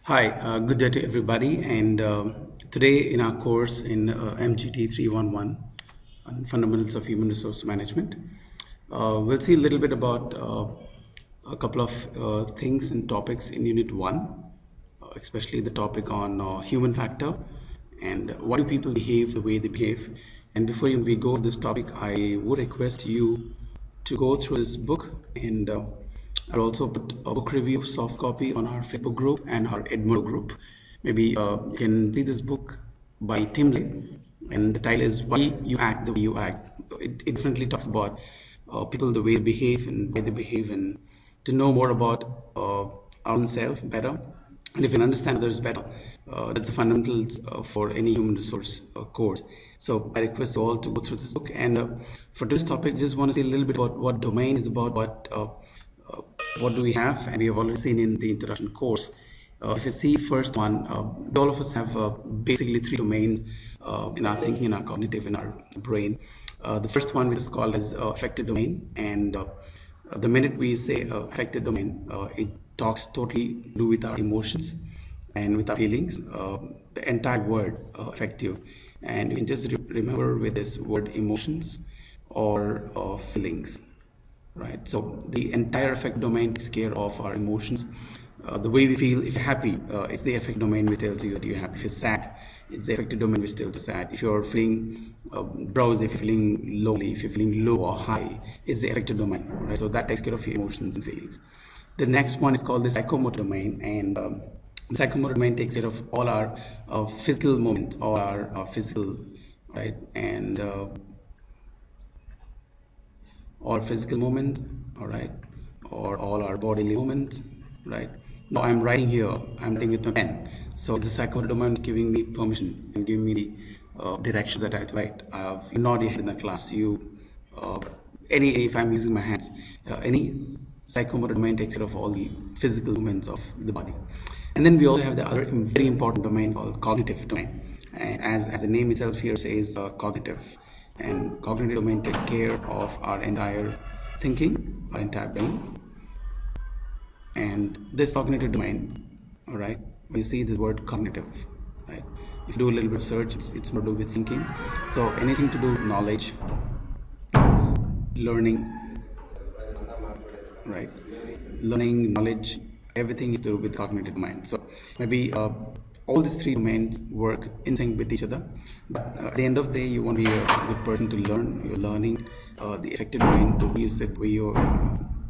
Hi, good day to everybody. And today in our course in MGT311 on Fundamentals of Human Resource Management, we'll see a little bit about a couple of things and topics in Unit 1, especially the topic on human factor and why do people behave the way they behave. And before we go to this topic, I would request you to go through this book, and I'll also put a book review soft copy on our Facebook group and our Edmodo group. Maybe you can see this book by Tim Lay, and the title is Why You Act the Way You Act. It definitely talks about people, the way they behave and why they behave, and to know more about our own self better. And if you can understand others better, that's the fundamentals for any human resource course. So I request you all to go through this book. And for this topic, just want to say a little bit about what domain is about, what do we have, and we have already seen in the introduction course. If you see first one, all of us have basically three domains in our thinking, in our cognitive, in our brain. The first one, which is called as affective domain, and the minute we say affective domain, it talks totally to do with our emotions and with our feelings. The entire word affective, and you can just remember with this word emotions or feelings. Right, so the entire affect domain takes care of our emotions. The way we feel. If you're happy, it's the affect domain which tells you that you're happy. If you're sad, it's the affective domain which tells you sad. If you're feeling drowsy, if you're feeling lonely, if you're feeling low or high, it's the affective domain. Right, so that takes care of your emotions and feelings. The next one is called the psychomotor domain, and the psychomotor domain takes care of all our physical movements, all our physical, right, and or physical movement, all right, or all our bodily movements, right. Now I'm writing here, I'm writing with my pen, so the psychomotor domain is giving me permission and giving me the directions that I write. You nod your head in the class, you if I'm using my hands, any psychomotor domain takes care of all the physical movements of the body. And then we also have the other very important domain called cognitive domain, and as the name itself here says, cognitive. And cognitive domain takes care of our entire thinking, our entire brain. And this cognitive domain, all right, we see the word cognitive, right? If you do a little bit of search, it's more to do with thinking. So anything to do with knowledge, learning, right? Learning, knowledge, everything is to do with cognitive domain. So maybe all these three domains work in sync with each other, but at the end of the day, you want to be a good person to learn. You're learning the affective domain, the way you sit, where you're,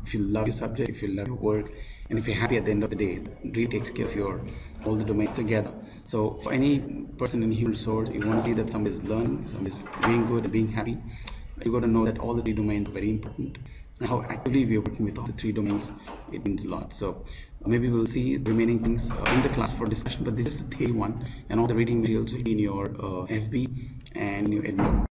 if you love your subject, if you love your work, and if you're happy at the end of the day, it really takes care of your all the domains together. So for any person in human resource, you want to see that somebody is learning, somebody is doing good and being happy. You got to know that all the three domains are very important. And how actively we are working with all the three domains, it means a lot. So maybe we'll see the remaining things in the class for discussion, but this is the theory one, and all the reading materials will be in your FB and your Edmodo.